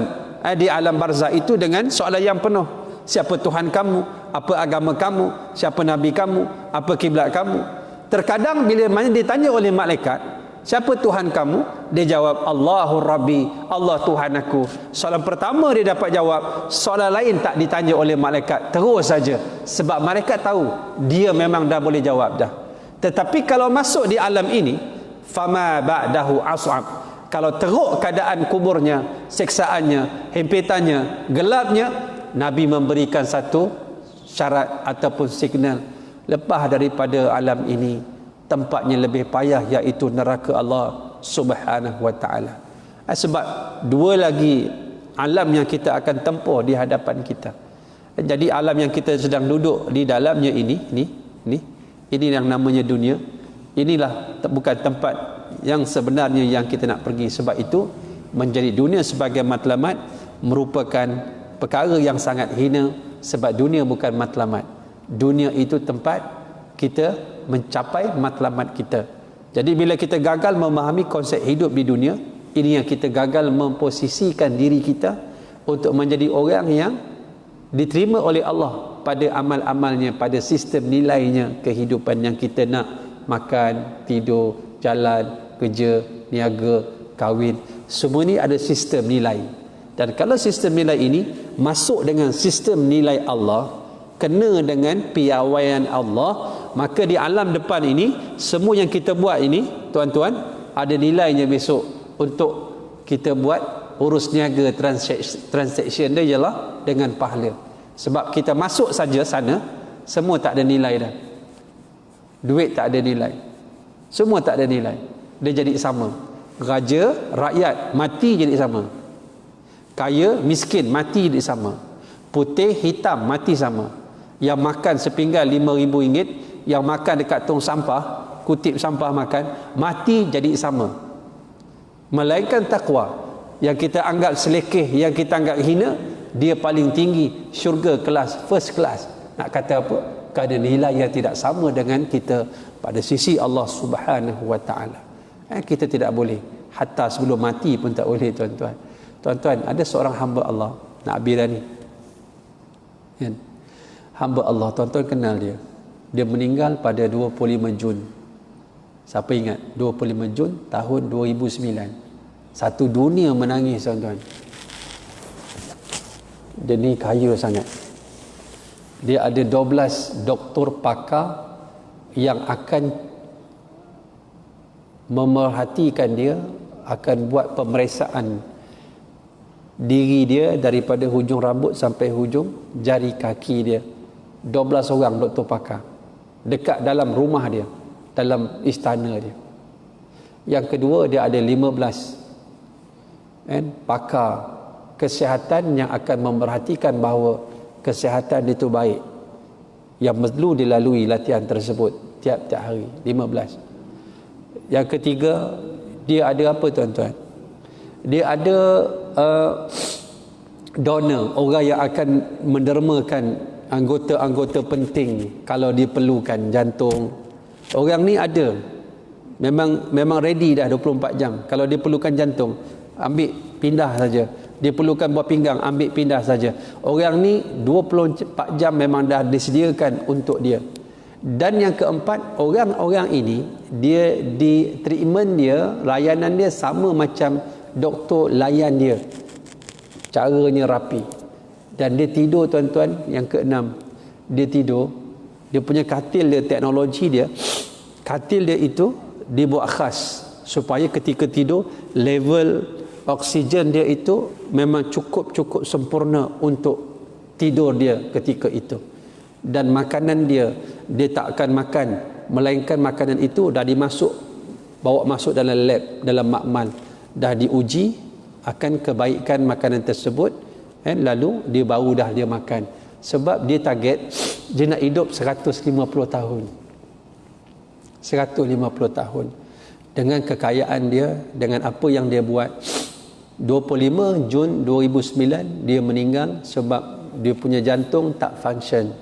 di alam barzakh itu dengan soalan yang penuh. Siapa Tuhan kamu? Apa agama kamu? Siapa nabi kamu? Apa kiblat kamu? Terkadang bila mana ditanya oleh malaikat, siapa Tuhan kamu? Dia jawab, Allahur Rabbi, Allah Tuhan aku. Soalan pertama dia dapat jawab, soalan lain tak ditanya oleh malaikat, terus saja. Sebab malaikat tahu dia memang dah boleh jawab dah. Tetapi kalau masuk di alam ini, fama ba'dahu as'ab. Kalau teruk keadaan kuburnya, seksaannya, hempetannya, gelapnya, Nabi memberikan satu syarat ataupun signal, lepas daripada alam ini tempatnya lebih payah, iaitu neraka Allah Subhanahu wa taala. Sebab dua lagi alam yang kita akan tempuh di hadapan kita. Jadi alam yang kita sedang duduk di dalamnya ini yang namanya dunia. Inilah bukan tempat yang sebenarnya yang kita nak pergi. Sebab itu menjadi dunia sebagai matlamat merupakan perkara yang sangat hina. Sebab dunia bukan matlamat. Dunia itu tempat kita mencapai matlamat kita. Jadi bila kita gagal memahami konsep hidup di dunia, ini yang kita gagal memposisikan diri kita untuk menjadi orang yang diterima oleh Allah pada amal-amalnya, pada sistem nilainya kehidupan yang kita nak. Makan, tidur, jalan, kerja, niaga, kahwin, semua ni ada sistem nilai. Dan kalau sistem nilai ini masuk dengan sistem nilai Allah, kena dengan piawaian Allah, maka di alam depan ini semua yang kita buat ini, tuan-tuan, ada nilainya besok untuk kita buat urus niaga, transaction dia ialah dengan pahala. Sebab kita masuk saja sana, semua tak ada nilai dah. Duit tak ada nilai, semua tak ada nilai, dia jadi sama. Raja, rakyat, mati jadi sama. Kaya, miskin, mati jadi sama. Putih, hitam, mati sama. Yang makan sepinggan RM5,000, yang makan dekat tong sampah, kutip sampah makan, mati jadi sama. Melainkan takwa, yang kita anggap selekeh, yang kita anggap hina, dia paling tinggi, syurga kelas, first class. Nak kata apa? Kerana nilai yang tidak sama dengan kita pada sisi Allah Subhanahu wa taala. Kita tidak boleh, hatta sebelum mati pun tak boleh, tuan-tuan. Tuan-tuan, ada seorang hamba Allah, Nak Abirani, kan? Hamba Allah, tuan-tuan kenal dia. Dia meninggal pada 25 Jun. Siapa ingat? 25 Jun tahun 2009. Satu dunia menangis, tuan-tuan. Dia ni kaya sangat. Dia ada 12 doktor pakar yang akan memerhatikan dia, akan buat pemeriksaan diri dia daripada hujung rambut sampai hujung jari kaki dia. 12 orang doktor pakar dekat dalam rumah dia, dalam istana dia. Yang kedua, dia ada 15 pakar kesihatan yang akan memerhatikan bahawa kesihatan itu baik, yang perlu dilalui latihan tersebut tiap-tiap hari. 15. Yang ketiga, dia ada apa, tuan-tuan? Dia ada donor, orang yang akan mendermakan anggota-anggota penting kalau diperlukan, jantung. Orang ni ada, memang ready dah 24 jam. Kalau dia perlukan jantung, ambil pindah saja. Dia perlukan buah pinggang, ambil pindah saja. Orang ni 24 jam memang dah disediakan untuk dia. Dan yang keempat, orang-orang ini, dia di treatment dia, layanan dia sama macam doktor layan dia. Caranya rapi. Dan dia tidur, tuan-tuan. Yang keenam, dia tidur, dia punya katil dia, teknologi dia, katil dia itu dibuat khas supaya ketika tidur level oksigen dia itu memang cukup sempurna untuk tidur dia ketika itu. Dan makanan dia tak akan makan, melainkan makanan itu dah bawa masuk dalam lab, dalam makmal, dah diuji akan kebaikan makanan tersebut, lalu dia baru dah dia makan. Sebab dia target dia nak hidup 150 tahun. 150 tahun. Dengan kekayaan dia, dengan apa yang dia buat. 25 Jun 2009 dia meninggal sebab dia punya jantung tak function.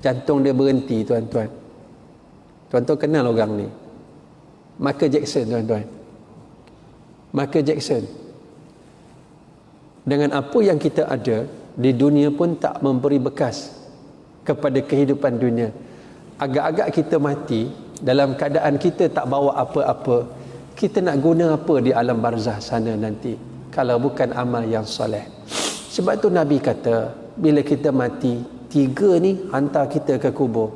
Jantung dia berhenti, tuan-tuan. Tuan-tuan kenal orang ni? Michael Jackson, tuan-tuan. Michael Jackson. Dengan apa yang kita ada di dunia pun tak memberi bekas kepada kehidupan dunia. Agak-agak kita mati dalam keadaan kita tak bawa apa-apa. Kita nak guna apa di alam barzah sana nanti kalau bukan amal yang soleh? Sebab tu Nabi kata, bila kita mati, 3 ni hantar kita ke kubur.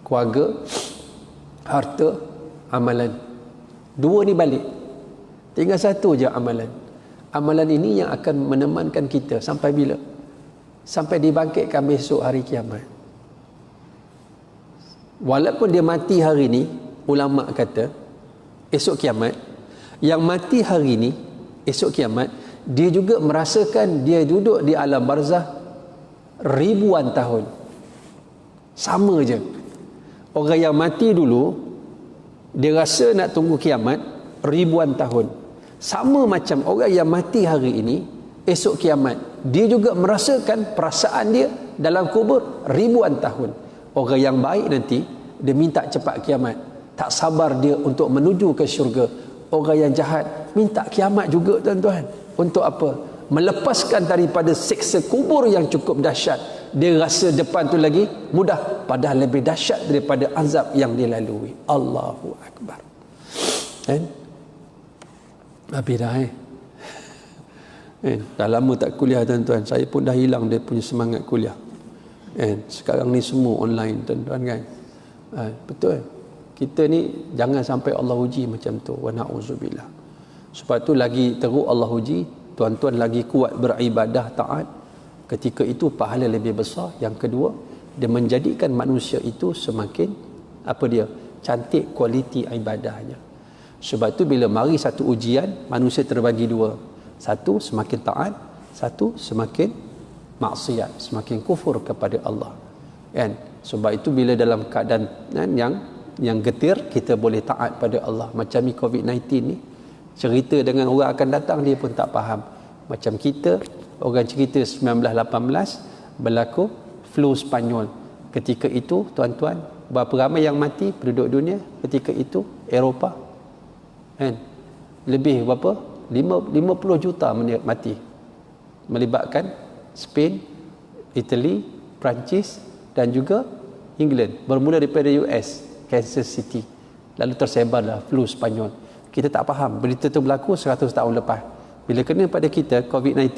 Keluarga, harta, amalan. 2 ni balik. Tinggal 1 je amalan. Amalan ini yang akan menemankan kita sampai bila? Sampai dibangkitkan besok hari kiamat. Walaupun dia mati hari ni, ulama kata esok kiamat, yang mati hari ni esok kiamat, dia juga merasakan dia duduk di alam barzah ribuan tahun. Sama je. Orang yang mati dulu, dia rasa nak tunggu kiamat ribuan tahun. Sama macam orang yang mati hari ini, esok kiamat, dia juga merasakan perasaan dia dalam kubur ribuan tahun. Orang yang baik nanti, dia minta cepat kiamat, tak sabar dia untuk menuju ke syurga. Orang yang jahat minta kiamat juga, tuan-tuan. Untuk apa? Melepaskan daripada siksa kubur yang cukup dahsyat. Dia rasa depan tu lagi mudah, padahal lebih dahsyat daripada azab yang dilalui. Allahu Akbar. Habis dah dah lama tak kuliah, tuan-tuan. Saya pun dah hilang dia punya semangat kuliah. Sekarang ni semua online, tuan-tuan, kan. Betul. Kita ni jangan sampai Allah uji macam tu. Wa na'udzubillah. Sebab tu lagi teruk Allah uji, tuan-tuan lagi kuat beribadah taat, ketika itu pahala lebih besar. Yang kedua, dia menjadikan manusia itu semakin apa dia? Cantik kualiti ibadahnya. Sebab tu bila mari satu ujian, manusia terbagi 2. Satu semakin taat, satu semakin maksiat, semakin kufur kepada Allah. Kan? Sebab itu bila dalam keadaan yang getir, kita boleh taat pada Allah. Macam ni COVID-19 ni, cerita dengan orang akan datang, dia pun tak faham. Macam kita, orang cerita 1918 berlaku flu Spanyol. Ketika itu, tuan-tuan, berapa ramai yang mati penduduk dunia ketika itu? Eropah, kan? Lebih berapa? 50 juta mati, melibatkan Spain, Italy, Perancis dan juga England. Bermula daripada US, Kansas City, lalu tersebarlah flu Spanyol. Kita tak faham, berita itu berlaku 100 tahun lepas. Bila kena pada kita COVID-19,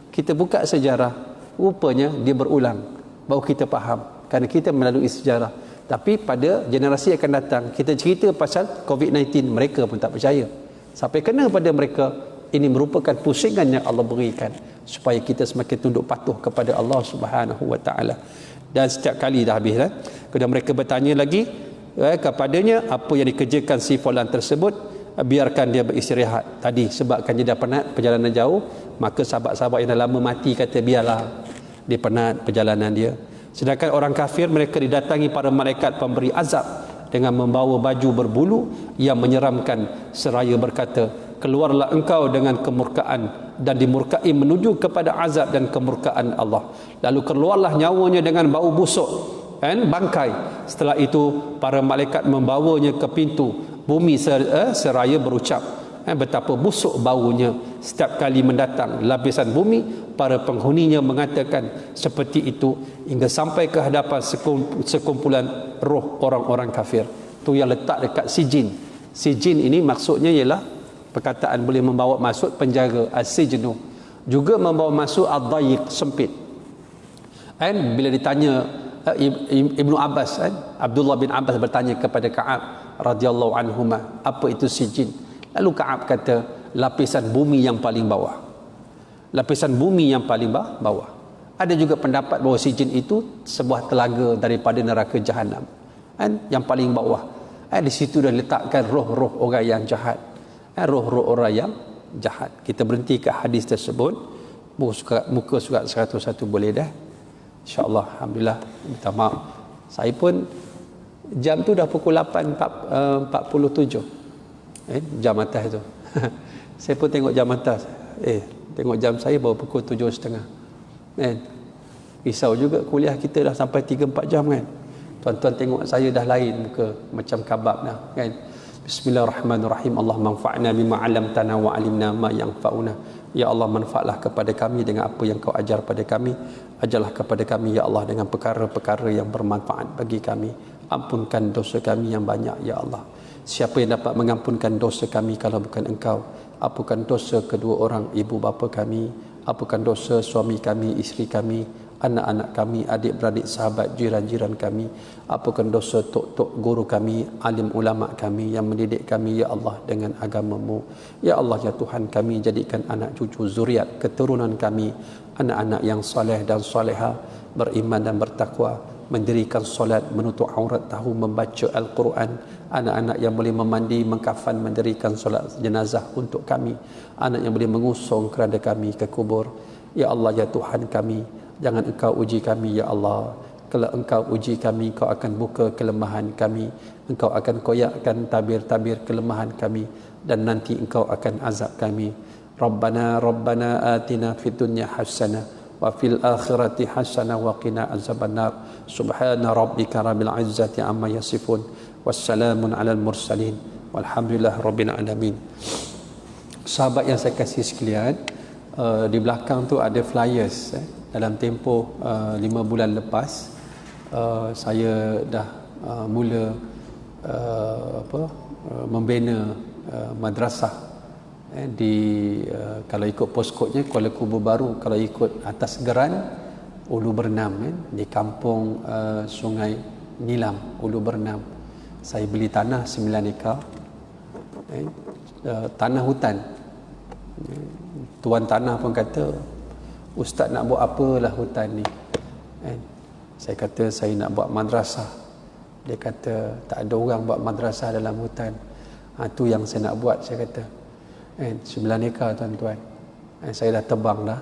kita buka sejarah, rupanya dia berulang, baru kita faham, kerana kita melalui sejarah. Tapi pada generasi akan datang, kita cerita pasal COVID-19, mereka pun tak percaya. Sampai kena pada mereka, ini merupakan pusingan yang Allah berikan supaya kita semakin tunduk patuh kepada Allah Subhanahu wa taala. Dan setiap kali dah habis, kemudian mereka bertanya lagi kepadanya, apa yang dikerjakan si fulan tersebut? Biarkan dia beristirahat. Tadi sebabkan dia dah penat perjalanan jauh, maka sahabat-sahabat yang dah lama mati kata biarlah dia penat perjalanan dia. Sedangkan orang kafir, mereka didatangi para malaikat pemberi azab dengan membawa baju berbulu yang menyeramkan seraya berkata, keluarlah engkau dengan kemurkaan dan dimurkai menuju kepada azab dan kemurkaan Allah. Lalu keluarlah nyawanya dengan bau busuk dan bangkai. Setelah itu para malaikat membawanya ke pintu bumi seraya berucap, betapa busuk baunya. Setiap kali mendatang lapisan bumi, para penghuninya mengatakan seperti itu hingga sampai ke hadapan sekumpulan roh orang-orang kafir. Tu yang letak dekat sijin. Sijin ini maksudnya ialah perkataan boleh membawa masuk penjara, as-sijnu, juga membawa masuk ad-dayiq, sempit. Dan bila ditanya Ibnu Abbas, Abdullah bin Abbas bertanya kepada Ka'ab radhiyallahu anhuma, apa itu sijin? Lalu Ka'ab kata, lapisan bumi yang paling bawah. Lapisan bumi yang paling bawah. Ada juga pendapat bahawa sijin itu sebuah telaga daripada neraka Jahanam, yang paling bawah. Di situ dah letakkan roh-roh orang yang jahat, roh-roh orang yang jahat. Kita berhenti ke hadis tersebut, muka surat 101 boleh dah, InsyaAllah. Alhamdulillah. Minta maaf, saya pun jam tu dah pukul 8.47, jam atas tu. Saya pun tengok jam atas, tengok jam saya baru pukul 7.30. kan. Risau juga kuliah kita dah sampai 3-4 jam kan. Tuan-tuan tengok saya dah lain muka, macam kabab dah kan. Bismillahirrahmanirrahim. Allah manfa'na bima 'allamtana wa 'alimna ma yanfa'una. Ya Allah, manfaatlah kepada kami dengan apa yang kau ajar pada kami. Ajarlah kepada kami ya Allah dengan perkara-perkara yang bermanfaat bagi kami. Ampunkan dosa kami yang banyak ya Allah. Siapa yang dapat mengampunkan dosa kami kalau bukan Engkau? Ampunkan dosa kedua orang ibu bapa kami, ampunkan dosa suami kami, isteri kami, anak-anak kami, adik-beradik, sahabat, jiran-jiran kami. Ampunkan dosa tok-tok guru kami, alim ulama kami yang mendidik kami ya Allah dengan agama-Mu. Ya Allah ya Tuhan kami, jadikan anak cucu zuriat keturunan kami anak-anak yang soleh dan soleha, beriman dan bertakwa, mendirikan solat, menutup aurat, tahu membaca Al-Quran, anak-anak yang boleh memandi, mengkafan, mendirikan solat jenazah untuk kami, anak yang boleh mengusung keranda kami ke kubur. Ya Allah ya Tuhan kami, jangan Engkau uji kami ya Allah. Kalau Engkau uji kami, Kau akan buka kelemahan kami, Engkau akan koyakkan tabir-tabir kelemahan kami, dan nanti Engkau akan azab kami. Rabbana atina fid dunya hasanah wa fil akhirati hasanah wa qina azabannar. Subhana rabbika rabbil izzati amma yasifun, wassalamun alal mursalin, walhamdulillah rabbil alamin. Sahabat yang saya kasih sekalian, di belakang tu ada flyers. Dalam tempoh 5 bulan lepas, saya dah mula membina madrasah di kalau ikut postcode-nya Kuala Kubu Baru, kalau ikut atas geran Ulu Bernam di kampung Sungai Nilam, Ulu Bernam. Saya beli tanah 9 ekar, tanah hutan. Tuan tanah pun kata, Ustaz nak buat apalah hutan ni. Saya kata saya nak buat madrasah. Dia kata tak ada orang buat madrasah dalam hutan. Tu yang saya nak buat, saya kata. 9 ekar tuan-tuan. Saya dah tebang dah.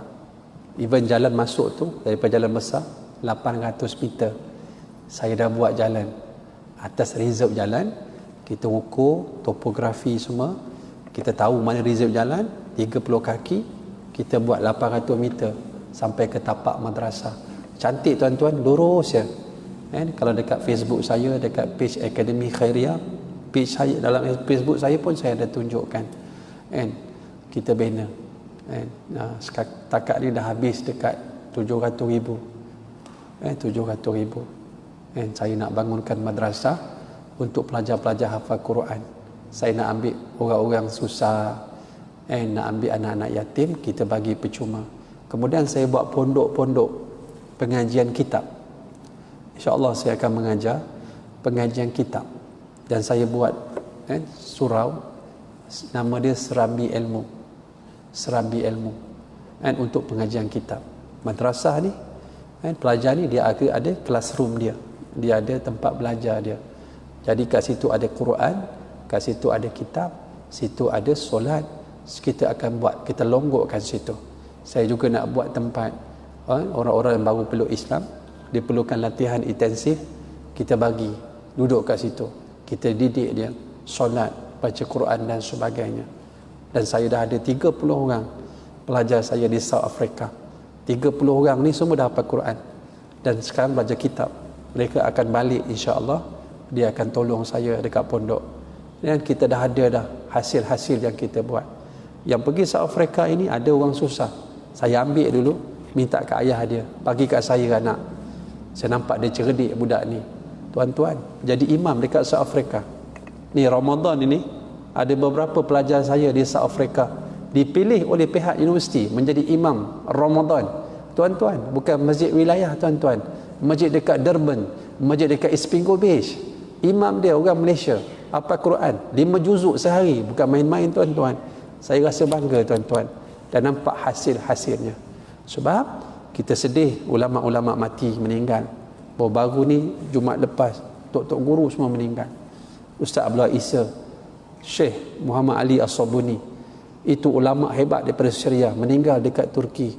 Even jalan masuk tu daripada jalan besar 800 meter. Saya dah buat jalan. Atas reserve jalan, kita ukur topografi semua. Kita tahu mana reserve jalan, 30 kaki, kita buat 800 meter sampai ke tapak madrasah. Cantik tuan-tuan, lurus je. Kalau dekat Facebook saya, dekat page Akademi Khairiyah, page saya, dalam Facebook saya pun saya ada tunjukkan. Kita bina. Setakat ni dah habis dekat 700,000. 700,000. Saya nak bangunkan madrasah untuk pelajar-pelajar hafal Quran. Saya nak ambil orang-orang susah, nak ambil anak-anak yatim, kita bagi percuma. Kemudian saya buat pondok-pondok pengajian kitab. InsyaAllah saya akan mengajar pengajian kitab. Dan saya buat surau, nama dia Serambi Ilmu. Serambi Ilmu. Untuk pengajian kitab. Madrasah ni, pelajar ni dia ada classroom dia. Dia ada tempat belajar dia. Jadi kat situ ada Quran, kat situ ada kitab, situ ada solat. Kita akan buat, kita longgokkan situ. Saya juga nak buat tempat orang-orang yang baru peluk Islam, dia perlukan latihan intensif, kita bagi duduk kat situ, kita didik dia solat, baca Quran dan sebagainya. Dan saya dah ada 30 orang pelajar saya di South Africa. 30 orang ni semua dah hafal Quran dan sekarang belajar kitab. Mereka akan balik insya-Allah, dia akan tolong saya dekat pondok. Dan kita dah ada dah hasil-hasil yang kita buat. Yang pergi South Africa ini ada orang susah. Saya ambil dulu, minta ke ayah dia, bagi kat saya anak. Saya nampak dia cerdik budak ni. Tuan-tuan, jadi imam dekat South Africa. Ni Ramadan ini ada beberapa pelajar saya di South Africa dipilih oleh pihak universiti menjadi imam Ramadan. Tuan-tuan, bukan masjid wilayah tuan-tuan. Masjid dekat Durban, masjid dekat Espingo Beach. Imam dia orang Malaysia, hafal Quran 5 juzuk sehari, bukan main-main tuan-tuan. Saya rasa bangga tuan-tuan dan nampak hasil-hasilnya. Sebab kita sedih ulama-ulama mati, meninggal. Baru-baru ni Jumaat lepas tok-tok guru semua meninggal. Ustaz Abdullah Isa, Syekh Muhammad Ali As-Sabuni, itu ulama hebat daripada Syria, meninggal dekat Turki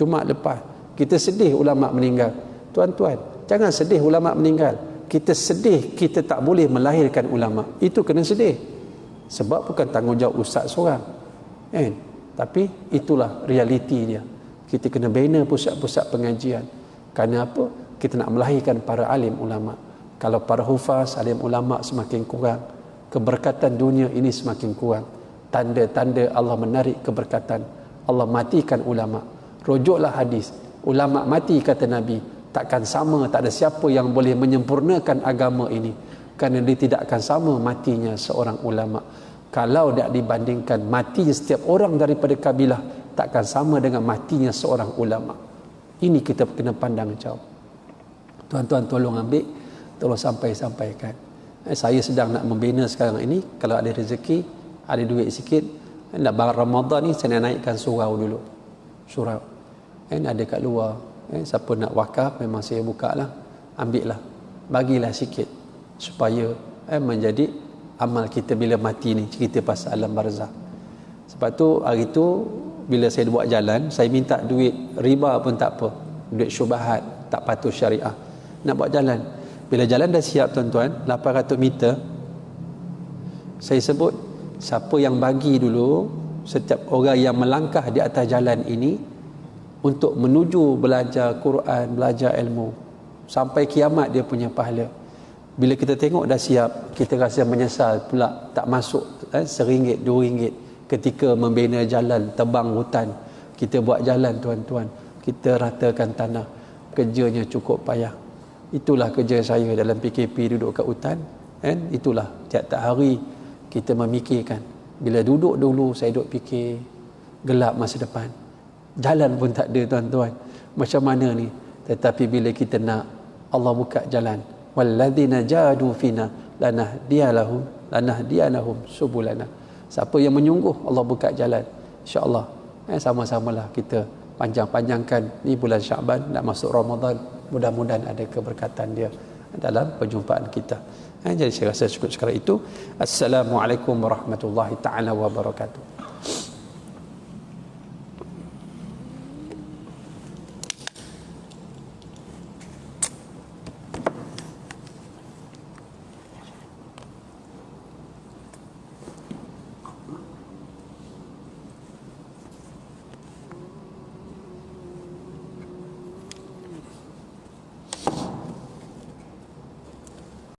Jumaat lepas. Kita sedih ulama meninggal. Tuan-tuan, jangan sedih ulama meninggal. Kita sedih kita tak boleh melahirkan ulama. Itu kena sedih. Sebab bukan tanggungjawab ustaz seorang. Tapi itulah realiti dia. Kita kena bina pusat-pusat pengajian. Kerana apa? Kita nak melahirkan para alim ulama. Kalau para hufaz, alim ulama semakin kurang, keberkatan dunia ini semakin kurang. Tanda-tanda Allah menarik keberkatan. Allah matikan ulama. Rujuklah hadis. Ulama mati kata Nabi. Takkan sama, tak ada siapa yang boleh menyempurnakan agama ini. Kerana dia tidak akan sama matinya seorang ulama. Kalau tak dibandingkan matinya setiap orang daripada kabilah, takkan sama dengan matinya seorang ulama. Ini kita kena pandang jauh. Tuan-tuan tolong ambil, tolong sampaikan. Saya sedang nak membina sekarang ini. Kalau ada rezeki, ada duit sikit, nak barang Ramadan ni saya nak naikkan surau dulu. Surau. Ada kat luar. Siapa nak wakaf, memang saya buka lah. Ambil lah. Bagilah sikit. Supaya menjadi amal kita bila mati ni. Cerita pasal alam barzah. Sebab tu hari tu bila saya buat jalan, saya minta duit riba pun tak apa. Duit syubhat, tak patuh syariah. Nak buat jalan. Bila jalan dah siap tuan-tuan, 800 meter, saya sebut, siapa yang bagi dulu, setiap orang yang melangkah di atas jalan ini, untuk menuju belajar Quran, belajar ilmu, sampai kiamat dia punya pahala. Bila kita tengok dah siap, kita rasa menyesal pula tak masuk RM1, RM2 ketika membina jalan, tebang hutan. Kita buat jalan tuan-tuan, kita ratakan tanah, kerjanya cukup payah. Itulah kerja saya dalam PKP duduk kat hutan. Itulah tiap-tiap hari kita memikirkan. Bila duduk dulu saya duduk fikir gelap masa depan. Jalan pun tak ada tuan-tuan. Macam mana ni? Tetapi bila kita nak, Allah buka jalan. Walladzina jahadu fina lanahdiyannahum subulana. Siapa yang menyungguh, Allah buka jalan. InsyaAllah sama-samalah kita panjang-panjangkan ni bulan Syaban, nak masuk Ramadan. Mudah-mudahan ada keberkatan dia dalam perjumpaan kita. Jadi saya rasa cukup sekarang itu. Assalamualaikum warahmatullahi taala wabarakatuh.